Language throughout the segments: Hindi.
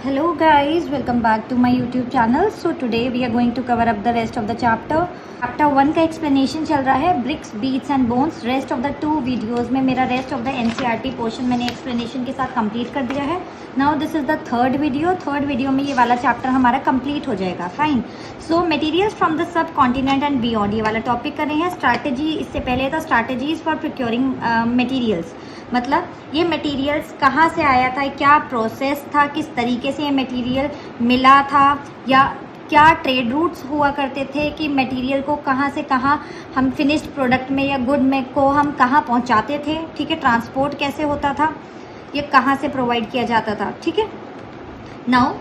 Hello guys, welcome back to my YouTube channel. So today we are going to cover up the rest of the chapter. Chapter 1 का explanation चल रहा है bricks, beats and bones. Rest of the 2 videos में मेरा rest of the NCERT portion मैंने explanation के साथ complete कर दिया है. Now this is the third video. Third video में ये वाला chapter हमारा complete हो जाएगा. Fine. So materials from the subcontinent and beyond ये वाला topic कर रहे हैं. Strategy इससे पहले था strategies for procuring materials. मतलब ये मटेरियल्स कहाँ से आया था, क्या प्रोसेस था, किस तरीके से ये मटेरियल मिला था, या क्या ट्रेड रूट्स हुआ करते थे कि मटेरियल को कहाँ से कहाँ हम फिनिश्ड प्रोडक्ट में या गुड में को हम कहाँ पहुँचाते थे. ठीक है, ट्रांसपोर्ट कैसे होता था, ये कहाँ से प्रोवाइड किया जाता था. ठीक है. नाउ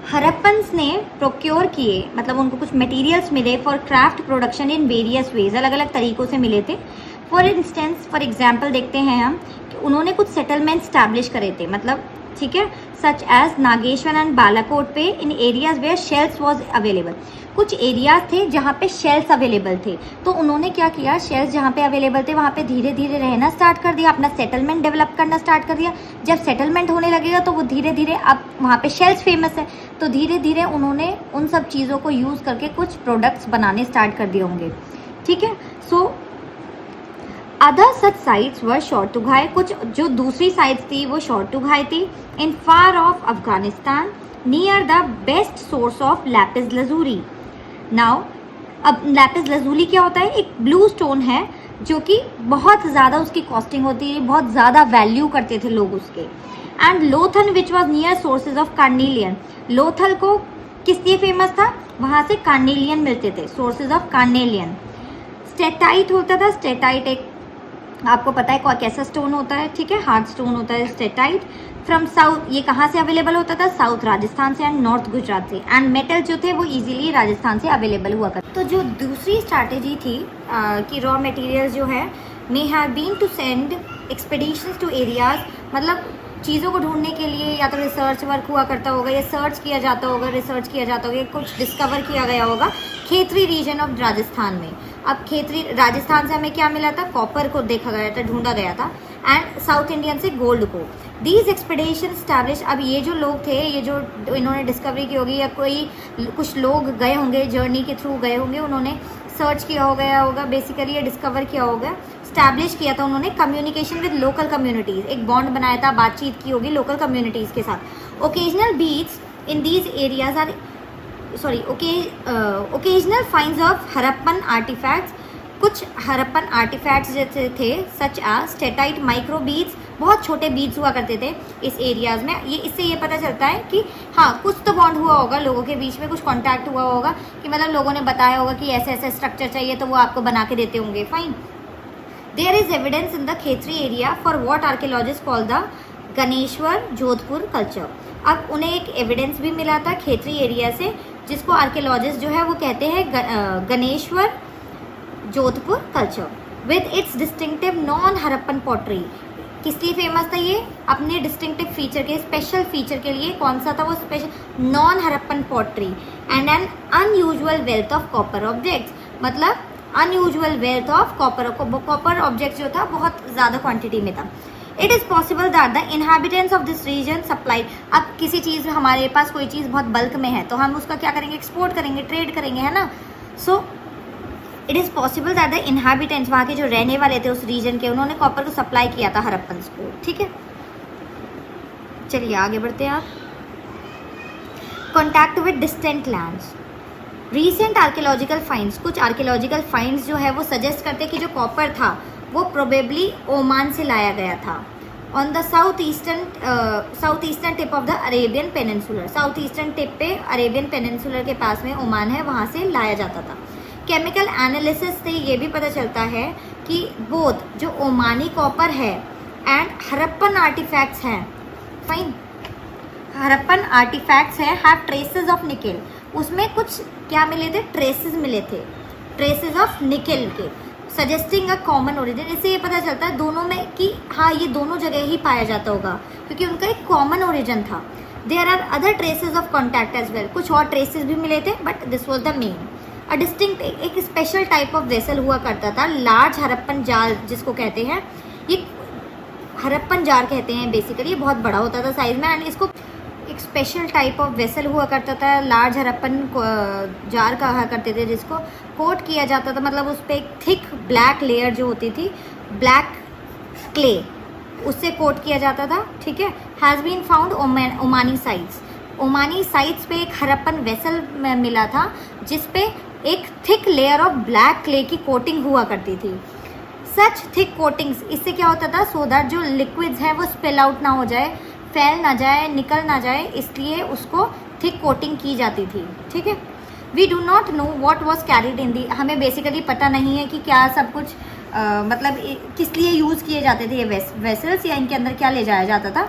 हरप्पन्स ने प्रोक्योर किए, मतलब उनको कुछ मटेरियल्स मिले for craft production in various ways, अलग अलग तरीक़ों से मिले थे. फॉर इंस्टेंस, फॉर एग्जाम्पल देखते हैं हम कि उन्होंने कुछ सेटलमेंट स्टैब्लिश करे थे, मतलब ठीक है, such as Nageshwar and Balakot पे in areas where shells was available. कुछ एरियाज थे जहाँ पे शेल्स अवेलेबल थे, तो उन्होंने क्या किया, शेल्स जहाँ पे अवेलेबल थे वहाँ पे धीरे धीरे रहना स्टार्ट कर दिया, अपना सेटलमेंट डेवलप करना स्टार्ट कर दिया. जब सेटलमेंट होने लगेगा तो वो धीरे धीरे, अब वहाँ पे शेल्स फेमस है तो धीरे धीरे उन्होंने उन सब चीज़ों को यूज़ करके कुछ प्रोडक्ट्स बनाने स्टार्ट कर दिए होंगे. ठीक है. सो अदर सच साइट्स वर शॉर्टुगाई, कुछ जो दूसरी साइट्स थी वो शॉर्टुगाई थी in far of Afghanistan near the best source of lapis lazuli. Now अब लैपिस लजूरी क्या होता है, एक ब्लू स्टोन है जो कि बहुत ज़्यादा उसकी कॉस्टिंग होती है, बहुत ज़्यादा वैल्यू करते थे लोग उसके. And Lothal which was near sources of carnelian, Lothal को किस लिए फेमस था, वहाँ से कार्नेलियन मिलते थे, सोर्सेज ऑफ कार्नेलियन. स्टेटाइट होता था, स्टेटाइट एक आपको पता है कैसा स्टोन होता है, ठीक है, हार्ड स्टोन होता है स्टेटाइट. फ्रॉम साउथ, ये कहाँ से अवेलेबल होता था, साउथ राजस्थान से एंड नॉर्थ गुजरात से. एंड मेटल जो थे वो इजीली राजस्थान से अवेलेबल हुआ करते. तो जो दूसरी स्ट्रैटेजी थी कि रॉ मटेरियल्स जो है may have been to send expeditions to areas, मतलब चीज़ों को ढूंढने के लिए या तो रिसर्च वर्क हुआ करता होगा, या सर्च किया जाता होगा, रिसर्च किया जाता होगा, कुछ डिस्कवर किया गया होगा खेतरी रीजन ऑफ राजस्थान में. अब खेतरी राजस्थान से हमें क्या मिला था, कॉपर को देखा गया था, ढूंढा गया था, एंड साउथ इंडियन से गोल्ड को. दीज एक्सपेडिशन स्टैब्लिश, अब ये जो लोग थे, ये जो इन्होंने डिस्कवरी की होगी, या कोई कुछ लोग गए होंगे, जर्नी के थ्रू गए होंगे, उन्होंने सर्च किया होगा बेसिकली, ये डिस्कवर किया होगा, स्टैब्लिश किया था उन्होंने कम्युनिकेशन विद लोकल कम्युनिटीज़, एक बॉन्ड बनाया था, बातचीत की होगी लोकल कम्युनिटीज़ के साथ. Occasional beads in these areas are occasional finds of Harappan artifacts, कुछ हरप्पन आर्टिफैक्ट्स जैसे थे such as steatite micro beads, बहुत छोटे बीट्स हुआ करते थे इस एरियाज में. ये इससे ये पता चलता है कि हाँ कुछ तो बॉन्ड हुआ होगा लोगों के बीच में, कुछ कांटेक्ट हुआ होगा, कि मतलब लोगों ने बताया होगा कि ऐसे ऐसे स्ट्रक्चर चाहिए तो वो आपको बना के देते होंगे. Fine. There is evidence in the Khetri area for what archaeologist call the Ganeshwar Jodhpur culture. अब उन्हें एक एविडेंस भी मिला था खेतरी एरिया से, जिसको आर्कियोलॉजिस्ट जो है वो कहते हैं Ganeshwar Jodhpur culture, with its distinctive non Harappan pottery. किस लिए फेमस था ये, अपने डिस्टिंक्टिव फीचर के, स्पेशल फीचर के लिए. कौन सा था वो special, non Harappan pottery and an unusual wealth of copper objects, मतलब unusual wealth of copper object जो था बहुत ज़्यादा क्वांटिटी में था. It is possible that the inhabitants of this region supply, अब किसी चीज़ हमारे पास कोई चीज़ बहुत बल्क में है तो हम उसका क्या करेंगे, एक्सपोर्ट करेंगे, ट्रेड करेंगे, है ना. So it is possible that the inhabitants, वहाँ के जो रहने वाले थे उस रीजन के, उन्होंने कॉपर को सप्लाई किया था हरप्पन्स को. ठीक है, चलिए आगे बढ़ते हैं. आप contact with distant lands, recent archaeological finds, कुछ आर्कियोलॉजिकल फाइंड्स जो है वो सजेस्ट करते कि जो कॉपर था वो प्रोबेबली ओमान से लाया गया था. On the south eastern tip of the Arabian peninsular, south eastern tip पे अरेबियन पेनिनसुलर के पास में ओमान है, वहाँ से लाया जाता था. केमिकल एनालिसिस से ये भी पता चलता है कि बोथ जो ओमानी कॉपर है एंड हरप्पन आर्टिफैक्ट्स हैं, फाइन, हरप्पन आर्टिफैक्ट्स हैं, हैव ट्रेसेस ऑफ निकेल, उसमें कुछ क्या मिले थे, ट्रेसेस मिले थे, ट्रेसेस ऑफ निकेल के, सजेस्टिंग अ कॉमन ओरिजिन. इससे ये पता चलता है दोनों में कि हाँ ये दोनों जगह ही पाया जाता होगा क्योंकि उनका एक कॉमन ओरिजिन था. There are other traces of contact as well, कुछ और ट्रेसेस भी मिले थे but this was the main. A distinct, एक स्पेशल टाइप ऑफ वेसल हुआ करता था, लार्ज हरप्पन जाल जिसको कहते हैं. ये हरप्पन जार कहते हैं बेसिकली, बहुत बड़ा होता था साइज में, एंड इसको एक स्पेशल टाइप ऑफ वेसल हुआ करता था, लार्ज हरप्पन जार कहा करते थे, जिसको कोट किया जाता था, मतलब उस पर एक थिक ब्लैक लेयर जो होती थी, ब्लैक क्ले, उससे कोट किया जाता था, ठीक है। Has been found Omani sites, Omani sites पे एक हरप्पन वेसल मिला था जिस पे एक thick layer of black clay की कोटिंग हुआ करती थी। सच थिक कोटिंग्स, इससे क्या होता था, सो दैट जो लिक्विड्स हैं वो स्पिल आउट ना हो जाए, फैल ना जाए, निकल ना जाए, इसलिए उसको थिक कोटिंग की जाती थी, ठीक है। We do not know what was carried in the, हमें बेसिकली पता नहीं है कि क्या सब कुछ मतलब किस लिए यूज़ किए जाते थे ये वेसल्स, या इनके अंदर क्या ले जाया जाता था।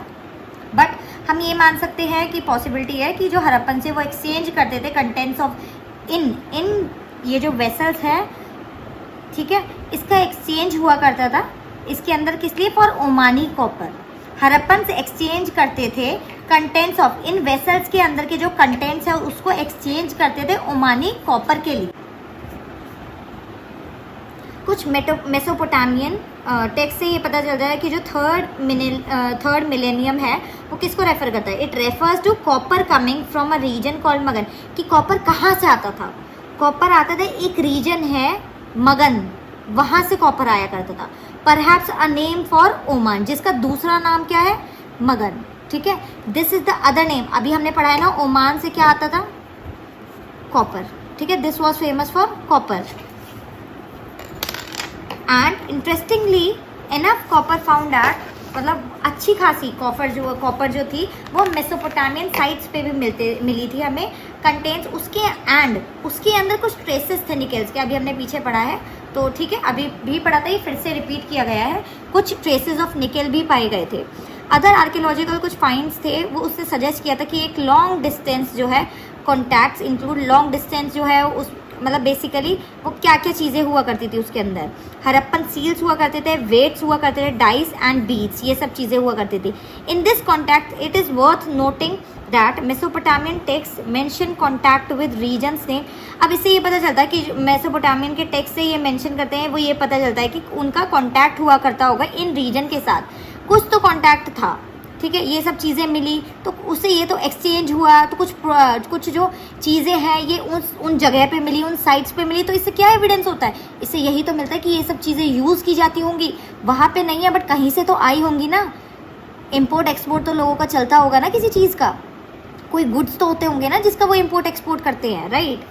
बट हम ये मान सकते हैं कि पॉसिबिलिटी है कि जो हरप्पन से वो एक्सचेंज करते थे कंटेंट्स ऑफ इन ये जो वेसल्स है, ठीक है, इसका एक्सचेंज हुआ करता था इसके अंदर, किस लिए, फॉर ओमानी कॉपर। हरप्पन से एक्सचेंज करते थे कंटेंट्स ऑफ इन वेसल्स के अंदर के जो कंटेंट्स है उसको एक्सचेंज करते थे ओमानी कॉपर के लिए। कुछ मेसोपोटामियन टेक्स्ट से ये पता चलता है कि जो थर्ड मिलेनियम है वो किसको रेफर करता है, it refers to copper coming from a region called Magan, कि कॉपर कहाँ से आता था, कॉपर आता था एक रीजन है मगन, वहाँ से कॉपर आया करता था। Perhaps a name for Oman, जिसका दूसरा नाम क्या है, मगन, ठीक है। This is the other name, अभी हमने पढ़ा है ना, ओमान से क्या आता था, कॉपर, ठीक है, this was famous for copper. And interestingly enough copper found at, मतलब अच्छी खासी कॉपर जो थी वो मेसोपोटामियन साइट्स पे भी मिली थी हमें, कंटेंट्स उसके अंदर कुछ ट्रेसेस थे निकेल्स के, अभी हमने पीछे पढ़ा है तो ठीक है, अभी भी पढ़ा था, ये फिर से रिपीट किया गया है, कुछ ट्रेसेस ऑफ निकेल भी पाए गए थे। अदर आर्कियोलॉजिकल कुछ फाइंड्स थे, वो उससे सजेस्ट किया था कि एक लॉन्ग डिस्टेंस जो है, कॉन्टैक्ट्स इंक्लूड लॉन्ग डिस्टेंस जो है, उस मतलब बेसिकली वो क्या क्या चीज़ें हुआ करती थी उसके अंदर, हरप्पन सील्स हुआ करते थे, वेट्स हुआ करते थे, डाइस एंड बीड्स, ये सब चीज़ें हुआ करती थी। In this contact it is worth noting that Mesopotamian text mention contact with regions name. अब इससे ये पता चलता है कि मेसोपोटामियन के टेक्स्ट से ये मेंशन करते हैं, वो ये पता चलता है कि उनका कॉन्टैक्ट हुआ करता होगा इन रीजन के साथ, कुछ तो कॉन्टैक्ट था, ठीक है। ये सब चीज़ें मिली तो उससे ये तो एक्सचेंज हुआ, तो कुछ जो चीज़ें हैं ये उन जगह पे मिली, उन साइट्स पे मिली, तो इससे क्या एविडेंस होता है, इससे यही तो मिलता है कि ये सब चीज़ें यूज़ की जाती होंगी, वहाँ पे नहीं है बट कहीं से तो आई होंगी ना। इम्पोर्ट एक्सपोर्ट तो लोगों का चलता होगा ना, किसी चीज़ का कोई गुड्स तो होते होंगे ना जिसका वो इम्पोर्ट एक्सपोर्ट करते हैं, राइट।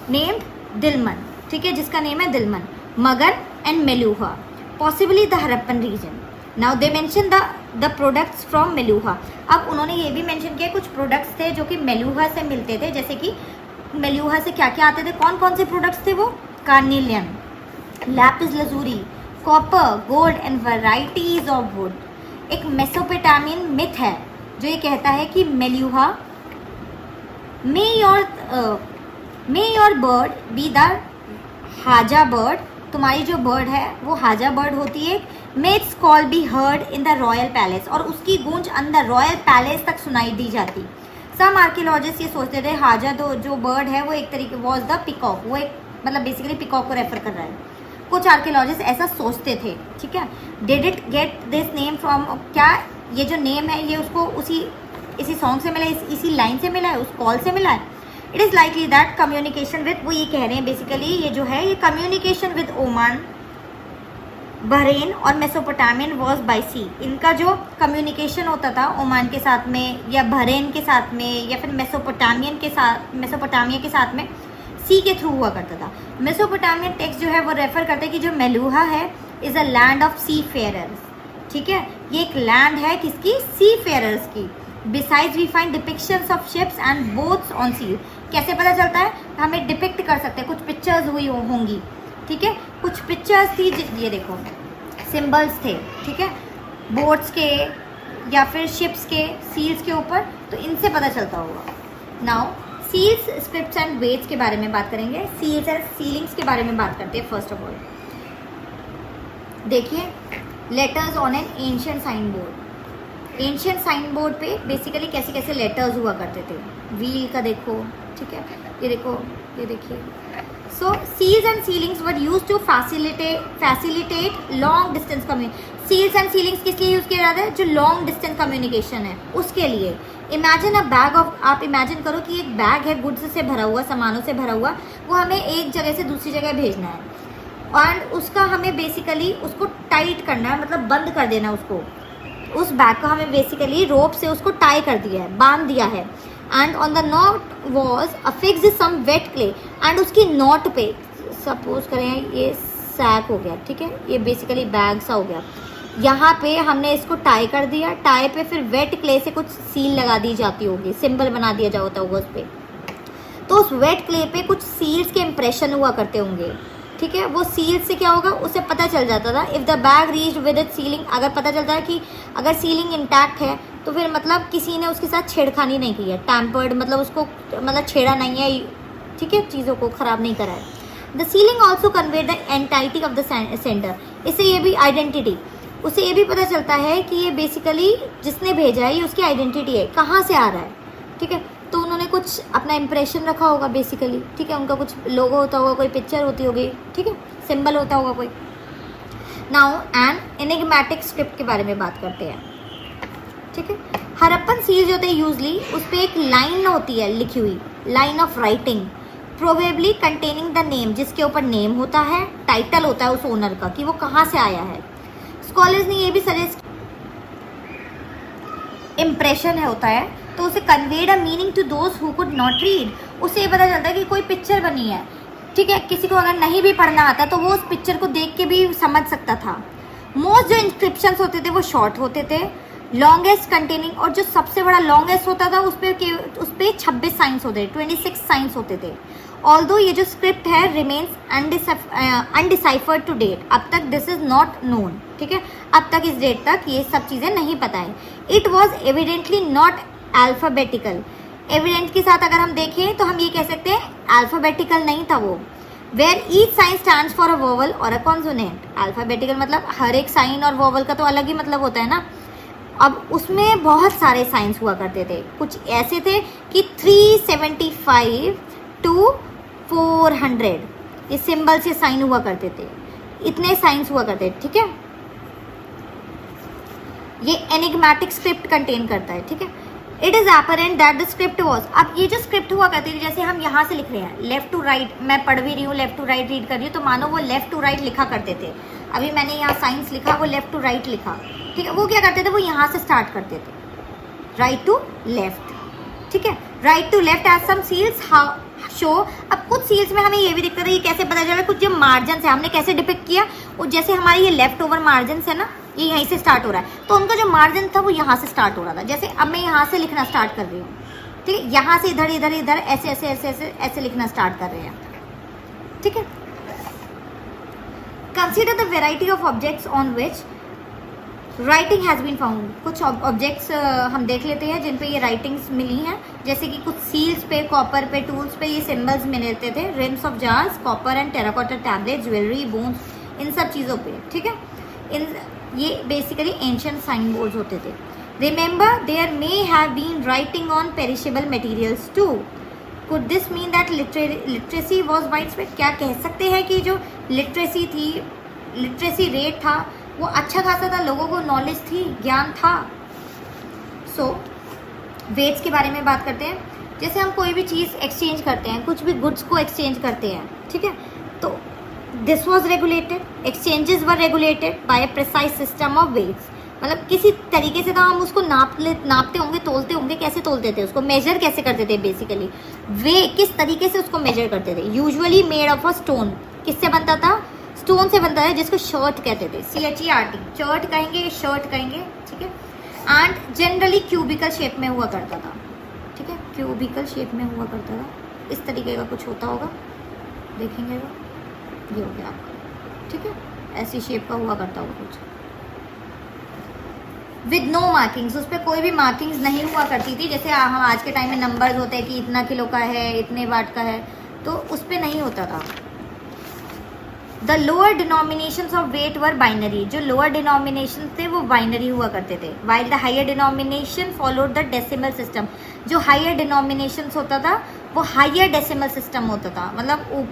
नेम्ड दिलमन, ठीक है, जिसका नेम है Dilmun, Magan and Meluhha, possibly the Harappan region. Now they mention the products from Meluhha. अब उन्होंने ये भी मेंशन किया कुछ प्रोडक्ट्स थे जो कि मेलुहा से मिलते थे, जैसे कि मेलुहा से क्या क्या आते थे, कौन कौन से प्रोडक्ट्स थे वो, carnelian, lapis lazuli, copper, gold and varieties of wood. एक मेसोपोटामियन मिथ है जो ये कहता है कि Meluhha may your bird be the haja bird, तुम्हारी जो बर्ड है वो हाजा बर्ड होती है, may its call be heard in the royal palace, और उसकी गूंज अंदर रॉयल पैलेस तक सुनाई दी जाती। सम आर्कियोलॉजिस्ट ये सोचते थे हाजा जो बर्ड है वो एक तरीके वॉज द पिकॉक, वो एक मतलब बेसिकली पिकॉक को रेफर कर रहा है, कुछ आर्कियोलॉजिस्ट ऐसा सोचते थे, ठीक है। Did it get this name from, क्या ये जो नेम है ये उसको इसी सॉन्ग से मिला है, इसी लाइन से मिला है, उस कॉल से मिला है। It is likely that communication with, वो ये कह रहे हैं बेसिकली ये जो है ये कम्युनिकेशन विद ओमान, बहरीन और मेसोपोटामियन वॉज बाई सी, इनका जो कम्युनिकेशन होता था ओमान के साथ में या बहरीन के साथ में या फिर मेसोपोटामिया के साथ में सी के थ्रू हुआ करता था। मेसोपोटामियन टेक्स्ट जो है वो रेफर करते हैं कि जो मेलुहा है इज़ अ लैंड ऑफ सी फेयरर्स, ठीक है, ये एक लैंड है किसकी, सी फेयरर्स की। Besides we find depictions of ships and boats on sea, कैसे पता चलता है, हमें डिपिक्ट कर सकते हैं, कुछ पिक्चर्स हुई होंगी, ठीक है, कुछ पिक्चर्स थी, ये देखो सिंबल्स थे, ठीक है, बोट्स के या फिर शिप्स के, सील्स के ऊपर, तो इनसे पता चलता होगा। Now seals, scripts and weights के बारे में बात करेंगे, सील्स एंड सीलिंग्स के बारे में बात करते हैं। फर्स्ट ऑफ ऑल देखिए letters on an ancient sign board, ancient sign board पे बेसिकली कैसे कैसे लेटर्स हुआ करते थे, व्हील का देखो, ठीक है, ये देखो, ये देखिए। So seals and sealings were used to facilitate long distance communication. Seals and sealings किस लिए यूज़ किया जाता है? जो लॉन्ग डिस्टेंस कम्युनिकेशन है उसके लिए। इमेजिन अ बैग ऑफ, आप इमेजिन करो कि एक बैग है गुड्स से भरा हुआ, सामानों से भरा हुआ, वो हमें एक जगह से दूसरी जगह भेजना है और उसका हमें बेसिकली उसको टाइट करना है, मतलब बंद कर देना उसको। उस बैग को हमें बेसिकली रोप से उसको टाई कर दिया है, बांध दिया है। And on the knot was affixed some wet clay, and उसकी नॉट पे सपोज करें ये सैक हो गया, ठीक है, ये बेसिकली बैग सा हो गया, यहाँ पे हमने इसको टाई कर दिया। टाई पे फिर वेट क्ले से कुछ सील लगा दी जाती होगी, सिंबल बना दिया जाता होगा उस पर। तो उस वेट क्ले पे कुछ सील्स के इम्प्रेशन हुआ करते होंगे, ठीक है। वो सील्स से क्या होगा, उसे पता चल जाता था if the bag reached with it ceiling, अगर पता चलता है कि अगर सीलिंग इंटैक्ट है तो फिर मतलब किसी ने उसके साथ छेड़खानी नहीं की है, टैम्पर्ड, मतलब उसको मतलब छेड़ा नहीं है, ठीक है, चीज़ों को ख़राब नहीं करा है। The ceiling also convey the entity of the sender, इससे ये भी आइडेंटिटी, उसे ये भी पता चलता है कि ये बेसिकली जिसने भेजा है ये उसकी आइडेंटिटी है, कहाँ से आ रहा है, ठीक है। तो उन्होंने कुछ अपना इंप्रेशन रखा होगा बेसिकली, ठीक है, उनका कुछ लोगो होता होगा, कोई पिक्चर होती होगी, ठीक है, सिंबल होता होगा कोई। नाउ एन एनिग्मेटिक स्क्रिप्ट के बारे में बात करते हैं, ठीक है। हड़प्पन सील जो होते हैं यूजली उस पर एक लाइन होती है लिखी हुई, line of writing, probably containing the name, जिसके ऊपर नेम होता है, टाइटल होता है उस ओनर का कि वो कहाँ से आया है। स्कॉलर्स ने ये भी सजेस्ट, इम्प्रेशन है होता है तो उसे conveyed a meaning to those who could not read, उसे ये पता चलता है कि कोई पिक्चर बनी है, ठीक है, किसी को अगर नहीं भी पढ़ना आता तो वो उस पिक्चर को देख के भी समझ सकता था। मोस्ट जो इंस्क्रिप्शंस होते थे वो शॉर्ट होते थे, लॉन्गेस्ट कंटेनिंग, और जो सबसे बड़ा लॉन्गेस्ट होता था उस पर 26 साइंस होते थे, 26 साइंस होते थे। ऑल्दो ये जो स्क्रिप्ट है रिमेन्स अनडिसाइफर्ड टू डेट, अब तक दिस इज नॉट नोन, ठीक है, अब तक इस डेट तक ये सब चीज़ें नहीं पता है। It was evidently not alphabetical, evident के साथ अगर हम देखें तो हम ये कह सकते हैं अल्फ़ाबेटिकल नहीं था वो। Where each sign stands for a vowel और अ कॉन्सोनेंट, अल्फ़ाबेटिकल मतलब हर एक साइन और वोवल का तो अलग ही मतलब होता है ना। अब उसमें बहुत सारे साइंस हुआ करते थे, कुछ ऐसे थे कि 375 टू 400 ये सिंबल से साइन हुआ करते थे, इतने साइंस हुआ करते थे, ठीक है। ये एनिग्मेटिक स्क्रिप्ट कंटेन करता है, ठीक है। It is apparent that the script was, अब ये जो स्क्रिप्ट हुआ करती थी, जैसे हम यहाँ से लिख रहे हैं लेफ्ट टू राइट, मैं पढ़ भी रही हूँ लेफ्ट टू राइट रीड कर रही हूँ, तो मानो वो लेफ्ट टू राइट लिखा करते थे। अभी मैंने यहाँ साइंस लिखा, वो लेफ्ट टू राइट लिखा, ठीक है। वो क्या करते थे, वो यहाँ से स्टार्ट करते थे, राइट टू लेफ्ट, ठीक है, right to left as some seals show. अब कुछ सील्स में हमें ये भी दिक्कत है, ये कैसे पता चला, कुछ जो मार्जिन है हमने कैसे डिपिक्ट किया, वो जैसे हमारे ये लेफ्ट ओवर मार्जिन है ना, ये यहीं से स्टार्ट हो रहा है, तो उनका जो मार्जिन था वो यहाँ से स्टार्ट हो रहा था। जैसे अब मैं यहाँ से लिखना स्टार्ट कर रही हूँ, ठीक है, यहाँ से इधर इधर इधर ऐसे ऐसे ऐसे ऐसे ऐसे लिखना स्टार्ट कर रहे हैं, ठीक है। Consider the variety of objects on which writing has been found, कुछ ऑब्जेक्ट्स हम देख लेते हैं जिन पे ये राइटिंग्स मिली हैं, जैसे कि कुछ सील्स पे, कॉपर पे, टूल्स पे ये सिंबल्स मिलते थे, rims of jars, copper and terracotta tablet, jewellery, bones, इन सब चीज़ों पे, ठीक है। इन ये बेसिकली एंशियंट साइन बोर्ड्स होते थे। Remember there may have been writing on perishable materials too, could this mean that literacy was widespread, क्या कह सकते हैं कि जो लिटरेसी थी, लिटरेसी रेट था वो अच्छा खासा था, लोगों को नॉलेज थी, ज्ञान था। सो वेट्स के बारे में बात करते हैं, जैसे हम कोई भी चीज़ एक्सचेंज करते हैं, कुछ भी गुड्स को एक्सचेंज करते हैं, ठीक है, तो this was regulated, exchanges were regulated by a precise system of weights, मतलब किसी तरीके से तो हम उसको नापते होंगे, तोलते होंगे, कैसे तोलते थे उसको, मेजर कैसे करते थे, बेसिकली वे किस तरीके से उसको मेजर करते थे। Usually made of a stone, किससे बनता था, स्टोन से बनता है, जिसको शर्ट कहते थे, CHERT, चर्ट कहेंगे, शर्ट कहेंगे, ठीक है। एंड जनरली क्यूबिकल शेप में हुआ करता था, ठीक है, क्यूबिकल शेप में हुआ करता था, इस तरीके का कुछ होता होगा, देखेंगे वो ये हो गया आपका, ठीक है, ऐसी शेप का हुआ करता होगा कुछ, विद नो मार्किंग्स, उस पर कोई भी मार्किंग्स नहीं हुआ करती थी, जैसे हम आज के टाइम में नंबर्स होते हैं कि इतना किलो का है, इतने वाट का है, तो उस पर नहीं होता था। The lower denominations of weight were binary, जो लोअर डिनोमिनेशन थे वो बाइनरी हुआ करते थे, while the higher denomination followed the decimal system, जो हायर डिनोमिनेशंस होता था वो हायर डेसिमल सिस्टम होता था, मतलब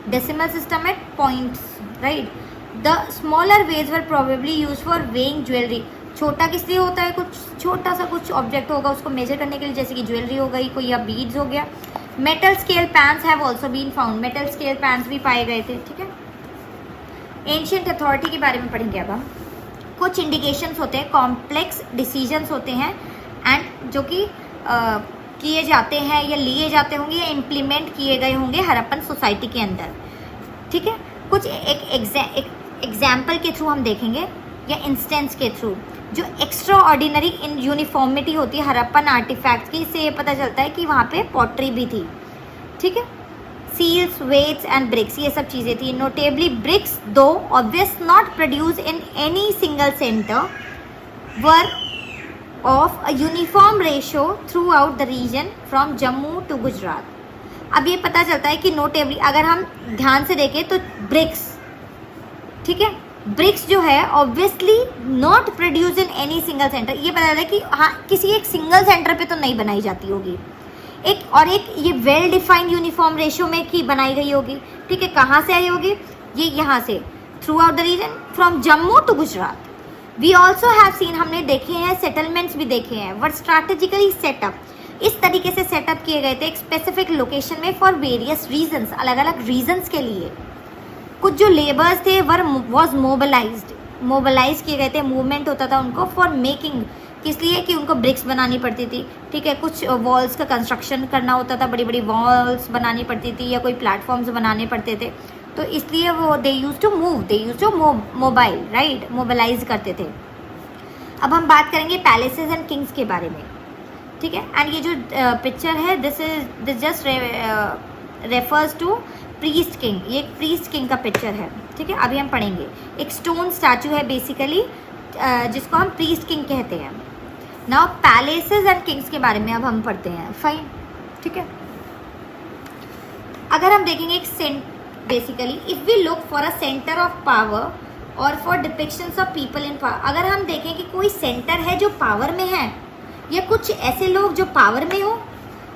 डेसिमल सिस्टम है points, right, the smaller weights were probably use for weighing jewellery. छोटा किस लिए होता है, कुछ छोटा सा कुछ ऑब्जेक्ट होगा उसको मेजर करने के लिए, जैसे कि ज्वेलरी हो गई कोई, या बीड्स हो गया। Metal scale pans have also been found, metal scale pans भी पाए गए थे, ठीक है। एंशिएंट अथॉरिटी के बारे में पढ़ेंगे अब हम। कुछ इंडिकेशंस होते हैं, कॉम्प्लेक्स डिसीजंस होते हैं एंड जो कि किए जाते हैं या लिए जाते होंगे या इम्प्लीमेंट किए गए होंगे हड़प्पन सोसाइटी के अंदर, ठीक है। कुछ एक एग्जाम्पल के थ्रू हम देखेंगे या इंस्टेंस के थ्रू। जो एक्स्ट्रा ऑर्डिनरी इन यूनिफॉर्मिटी होती है हड़प्पन आर्टिफैक्ट्स की, इससे ये पता चलता है कि वहाँ पे पॉटरी भी थी, ठीक है। सील्स, वेट्स एंड ब्रिक्स, ये सब चीज़ें थी। Notably bricks though obviously not produced in any single centre were of a uniform ratio throughout the region from Jammu to Gujarat. अब ये पता चलता है कि नोटेबली अगर हम ध्यान से देखें तो ब्रिक्स, ठीक है, ब्रिक्स जो है obviously not produced in any single centre, ये पता चलता है कि हाँ किसी एक सिंगल सेंटर पे तो नहीं बनाई जाती होगी, एक ये वेल डिफाइंड यूनिफॉर्म रेशियो में की बनाई गई होगी, ठीक है। कहाँ से आई होगी, ये यहाँ से, throughout the region from Jammu to Gujarat. We also have seen, हमने देखे हैं सेटलमेंट्स भी देखे हैं, वर स्ट्रैटेजिकली सेटअप, इस तरीके से सेटअप किए गए थे एक स्पेसिफिक लोकेशन में फॉर वेरियस रीजन्स, अलग अलग रीजन्स के लिए। कुछ जो लेबर्स थे वॉज मोबिलाइज किए गए थे, मूवमेंट होता था उनको फॉर मेकिंग, किस लिए कि उनको ब्रिक्स बनानी पड़ती थी, ठीक है। कुछ वॉल्स का कंस्ट्रक्शन करना होता था, बड़ी बड़ी वॉल्स बनानी पड़ती थी या कोई प्लेटफॉर्म्स बनाने पड़ते थे, तो इसलिए वो they use to mobile, right, mobilize करते थे। अब हम बात करेंगे पैलेसेस एंड किंग्स के बारे में, ठीक है। एंड ये जो पिक्चर है this just refers to priest king, ये एक प्रीस्ट किंग का पिक्चर है, ठीक है। अभी हम पढ़ेंगे, एक स्टोन स्टैचू है बेसिकली जिसको हम प्रीस्ट किंग कहते हैं। नाउ पैलेसेस एंड किंग्स के बारे में अब हम पढ़ते हैं, फाइन, ठीक है। अगर हम देखेंगे एक basically if we look for a centre of power और for depictions of people in power, अगर हम देखें कि कोई सेंटर है जो पावर में है या कुछ ऐसे लोग जो पावर में हो,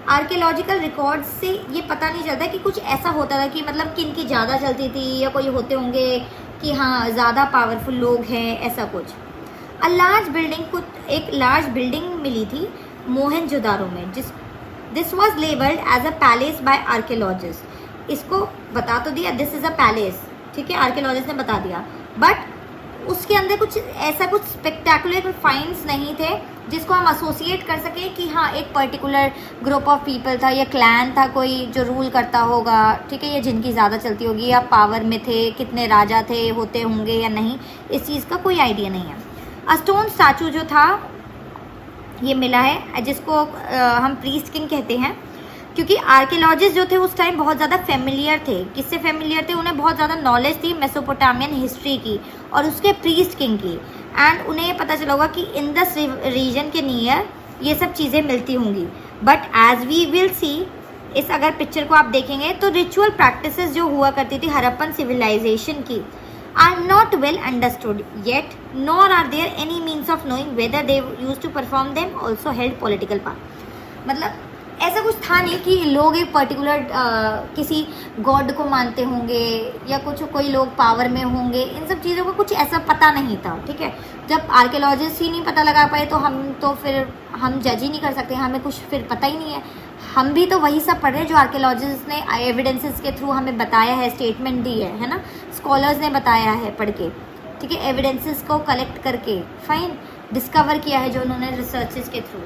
आर्कियोलॉजिकल रिकॉर्ड से ये पता नहीं चलता कि कुछ ऐसा होता था कि मतलब किन की ज़्यादा चलती थी या कोई होते होंगे कि हाँ ज़्यादा पावरफुल लोग हैं, ऐसा कुछ। अ लार्ज बिल्डिंग, कुछ एक लार्ज बिल्डिंग मिली थी मोहनजोदारो में, this was labelled as a palace by archaeologist, इसको बता तो दिया दिस इज़ अ पैलेस, ठीक है, आर्कियोलॉजिस्ट ने बता दिया, बट उसके अंदर कुछ ऐसा कुछ स्पेक्टेकुलर फाइंड्स नहीं थे जिसको हम एसोसिएट कर सके कि हाँ एक पर्टिकुलर ग्रुप ऑफ पीपल था या क्लैन था कोई जो रूल करता होगा, ठीक है, या जिनकी ज़्यादा चलती होगी या पावर में थे, कितने राजा थे, होते होंगे या नहीं, इस चीज़ का कोई आइडिया नहीं है। अ स्टोन स्टैचू जो था ये मिला है जिसको हम प्रीस्ट किंग कहते हैं, क्योंकि आर्कियोलॉजिस्ट जो थे उस टाइम बहुत ज़्यादा फेमिलियर थे, किससे फेमिलियर थे, उन्हें बहुत ज़्यादा नॉलेज थी मेसोपोटामियन हिस्ट्री की और उसके प्रीस्ट किंग की, एंड उन्हें ये पता चला होगा कि इन दस रीजन के नियर ये सब चीज़ें मिलती होंगी। But as we will see, इस अगर पिक्चर को आप देखेंगे तो रिचुअल प्रैक्टिसेस जो हुआ करती थी हड़प्पन सिविलाइजेशन की are not well understood yet, nor are there any means of knowing whether they use to perform them also held political power. मतलब ऐसा कुछ था नहीं कि लोग एक पर्टिकुलर किसी गॉड को मानते होंगे या कुछ, कोई लोग पावर में होंगे, इन सब चीज़ों का कुछ ऐसा पता नहीं था, ठीक है। जब आर्कियोलॉजिस्ट ही नहीं पता लगा पाए तो फिर हम जज ही नहीं कर सकते, हमें कुछ फिर पता ही नहीं है। हम भी तो वही सब पढ़ रहे हैं जो आर्कियोलॉजिस्ट ने एविडेंसेस के थ्रू हमें बताया है, स्टेटमेंट दी है ना, स्कॉलर्स ने बताया है पढ़ के, ठीक है, एविडेंसेस को कलेक्ट करके, फाइन, डिस्कवर किया है जो उन्होंने रिसर्चेस के थ्रू।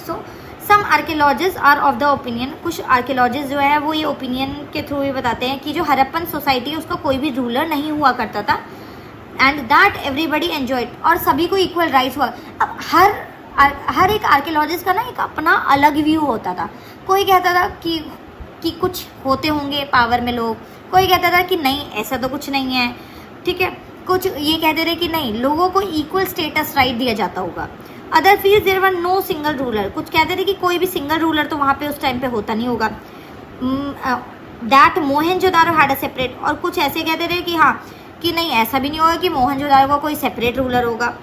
So some archaeologist are of the opinion, कुछ आर्कियोलॉजिस्ट जो है वो ये ओपिनियन के थ्रू ये बताते हैं कि जो हड़प्पन सोसाइटी है उसका कोई भी रूलर नहीं हुआ करता था, एंड दैट एवरीबडी एन्जॉयड, और सभी को इक्वल राइट्स हुआ। अब हर एक आर्कियोलॉजिस्ट का ना एक अपना अलग व्यू होता था, कोई कहता था कि कुछ होते होंगे पावर में लोग, कोई कहता था कि नहीं ऐसा तो कुछ नहीं है, ठीक है, कुछ ये कहते थे कि नहीं लोगों को इक्वल स्टेटस राइट दिया जाता होगा। Other field there were no single ruler, कुछ कहते थे कि कोई भी सिंगल रूलर तो वहाँ पे उस टाइम पे होता नहीं होगा, that Mohenjodaro had a separate, और कुछ ऐसे कहते थे कि हाँ कि नहीं ऐसा भी नहीं होगा कि मोहनजोदारो का कोई सेपरेट रूलर होगा।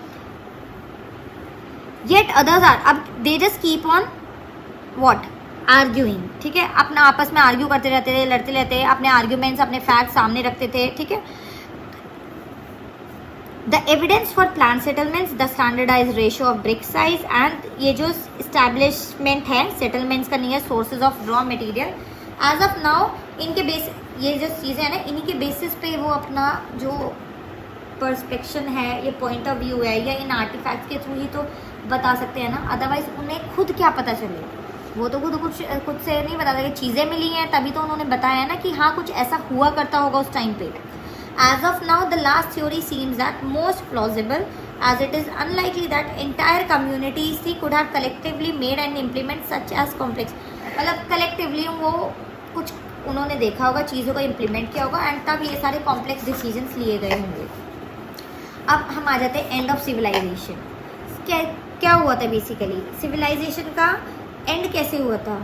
येट अदर्स आर, अब they just keep on what arguing, ठीक है, अपना आपस में आर्ग्यू करते रहते थे, लड़ते रहते, अपने आर्ग्यूमेंट्स अपने फैक्ट सामने रखते थे, ठीक है। The evidence for plan settlements, the standardize ratio of brick size and ये जो इस्टेब्लिशमेंट है सेटलमेंट्स का near sources of raw material as of now, इनके बेस ये जो चीज़ें हैं ना इन्हीं के बेसिस पे वो अपना जो पर्सपेक्शन है, ये पॉइंट ऑफ व्यू है, या इन आर्टिफैक्ट्स के थ्रू ही तो बता सकते हैं ना, अदरवाइज उन्हें खुद क्या पता चले, वो तो खुद खुद से नहीं बता सकते। चीज़ें मिली हैं तभी तो उन्होंने बताया ना कि हाँ कुछ ऐसा हुआ करता होगा उस टाइम पे। As of now, the last theory seems that most plausible, as it is unlikely that entire communities could have collectively made and implement such as complex, मतलब collectively वो कुछ उन्होंने देखा होगा, चीज़ों को इम्प्लीमेंट किया होगा एंड तब ये सारे कॉम्प्लेक्स डिसीजंस लिए गए होंगे। अब हम आ जाते हैं एंड ऑफ सिविलाइजेशन। क्या हुआ था बेसिकली, सिविलाइजेशन का एंड कैसे हुआ था,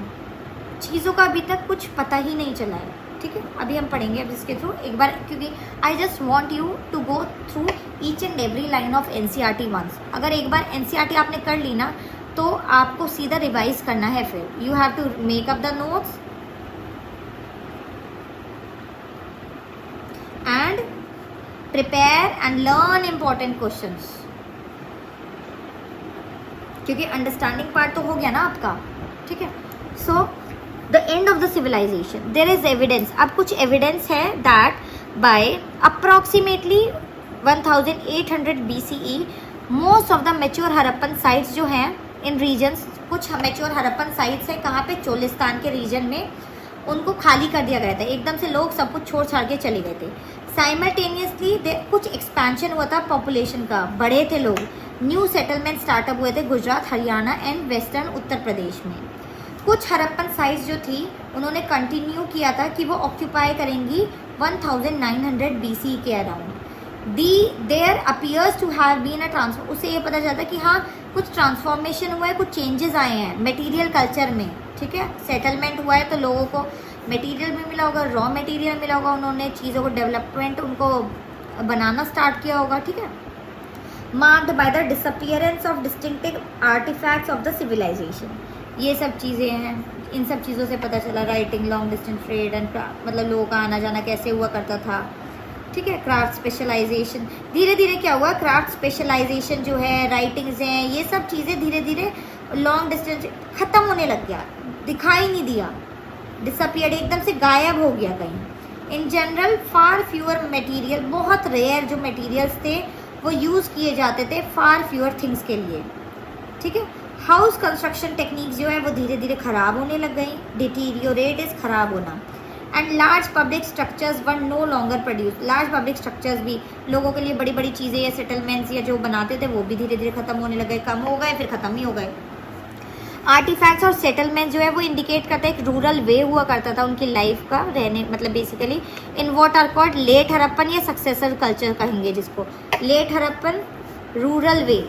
चीज़ों का अभी तक कुछ पता ही नहीं चला है, ठीक है। अभी हम पढ़ेंगे अब इसके थ्रू एक बार, क्योंकि I just want you to go through each and every line of NCERT once. अगर एक बार NCERT आपने कर ली ना तो आपको सीधा रिवाइज करना है, फिर you have to make up the notes and prepare and learn important questions, क्योंकि अंडरस्टैंडिंग पार्ट तो हो गया ना आपका, ठीक है। So the end of the civilization, there is evidence, अब कुछ एविडेंस है that by approximately 1800 BCE most of the mature Harappan sites जो हैं इन रीजन्स, कुछ मेच्योर हरप्पन साइट्स हैं कहाँ पे, चोलिस्तान के रीजन में, उनको खाली कर दिया गया था, एकदम से लोग सब कुछ छोड़ छाड़ के चले गए थे। साइमल्टेनियसली कुछ एक्सपेंशन हुआ था पॉपुलेशन का, बढ़े थे लोग, न्यू सेटलमेंट स्टार्टअप हुए थे गुजरात, हरियाणा एंड वेस्टर्न उत्तर प्रदेश में। कुछ हरप्पन साइट्स जो थी उन्होंने कंटिन्यू किया था कि वो ऑक्यूपाई करेंगी 1900 BC के around. There appears to have been a transform, उससे ये पता चलता है कि हाँ कुछ ट्रांसफॉर्मेशन हुआ है, कुछ चेंजेस आए हैं मटेरियल कल्चर में, ठीक है। सेटलमेंट हुआ है तो लोगों को मटेरियल भी मिला होगा, रॉ मटेरियल मिला होगा, उन्होंने चीज़ों को डेवलपमेंट उनको बनाना स्टार्ट किया होगा, ठीक है। Marked by the disappearance of distinctive artifacts of the civilization, ये सब चीज़ें हैं, इन सब चीज़ों से पता चला writing, long distance trade and मतलब लोगों का आना जाना कैसे हुआ करता था, ठीक है। क्राफ्ट स्पेशलाइजेशन, धीरे धीरे क्या हुआ, क्राफ्ट स्पेशलाइजेशन जो है, राइटिंग्स हैं, ये सब चीज़ें धीरे धीरे लॉन्ग डिस्टेंस ख़त्म होने लग गया, दिखाई नहीं दिया, डिसअपियर्ड, एकदम से गायब हो गया कहीं। In general far fewer material, बहुत रेयर जो मटेरियल्स थे वो यूज़ किए जाते थे फार फ्यूअर थिंग्स के लिए, ठीक है। हाउस कंस्ट्रक्शन टेक्निक्स जो है वो धीरे धीरे ख़राब होने लग गई, डिटीरियोरेट इज ख़राब होना, and large public structures were no longer produce, large public structures भी लोगों के लिए बड़ी बड़ी चीज़ें या सेटलमेंट्स या जो बनाते थे वो भी धीरे धीरे ख़त्म होने लग गए, कम हो गए, फिर ख़त्म ही हो गए। आर्टिफैक्ट्स और सेटलमेंट जो है वो इंडिकेट करता है एक रूरल वे हुआ करता था उनकी लाइफ का रहने, मतलब basically in what are called late Harappan या सक्सेसर कल्चर कहेंगे जिसको, late Harappan rural way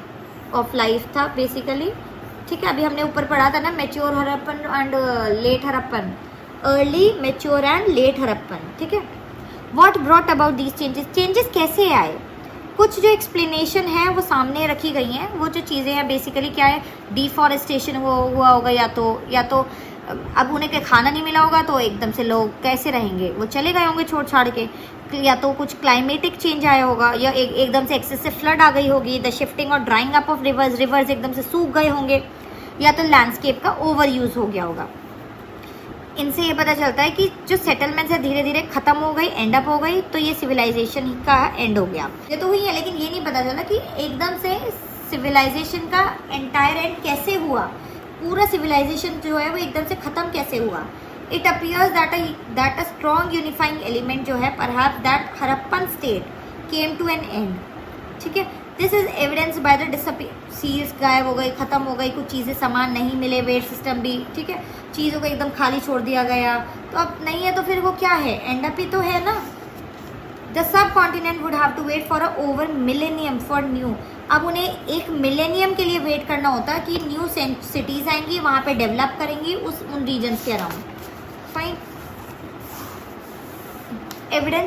of life था बेसिकली, ठीक है। अभी हमने ऊपर पढ़ा था ना mature Harappan and late Harappan, early mature and late Harappan, ठीक है। What brought about these changes, changes कैसे आए, कुछ जो एक्सप्लेनेशन है वो सामने रखी गई हैं, वो जो चीज़ें हैं बेसिकली क्या है, डिफॉरेस्टेशन हुआ होगा, या तो अब उन्हें खाना नहीं मिला होगा तो एकदम से लोग कैसे रहेंगे, वो चले गए होंगे छोड़ छाड़ के, या तो कुछ क्लाइमेटिक चेंज आया होगा, या एकदम से एक्सेसिव फ्लड आ गई होगी, द शिफ्टिंग और ड्राइंग अप ऑफ रिवर्स एकदम से सूख गए होंगे, या तो लैंडस्केप का ओवर यूज़ हो गया होगा। इनसे ये पता चलता है कि जो सेटलमेंट्स है धीरे धीरे खत्म हो गई, एंड अप हो गई, तो ये सिविलाइजेशन का एंड हो गया। ये तो हुई है, लेकिन ये नहीं पता चला कि एकदम से सिविलाइजेशन का एंटायर एंड कैसे हुआ, पूरा सिविलाइजेशन जो है वो एकदम से खत्म कैसे हुआ। It appears that a strong unifying element जो है perhaps that Harappan state came to an end, ठीक है। This is evidence by the seals गायब हो गई, खत्म हो गई, कुछ चीज़ें सामान नहीं मिले, वेट सिस्टम भी, ठीक है, चीज़ों को एकदम खाली छोड़ दिया गया, तो अब नहीं है तो फिर वो क्या है, एंड अप ही तो है ना। The subcontinent would have to wait for a over millennium for new, अब उन्हें एक मिलेनियम के लिए वेट करना होता कि न्यू सिटीज़ आएंगी, वहाँ पे डेवलप करेंगी उन रीजन्स के अराउंड, फाइन। एविडेंस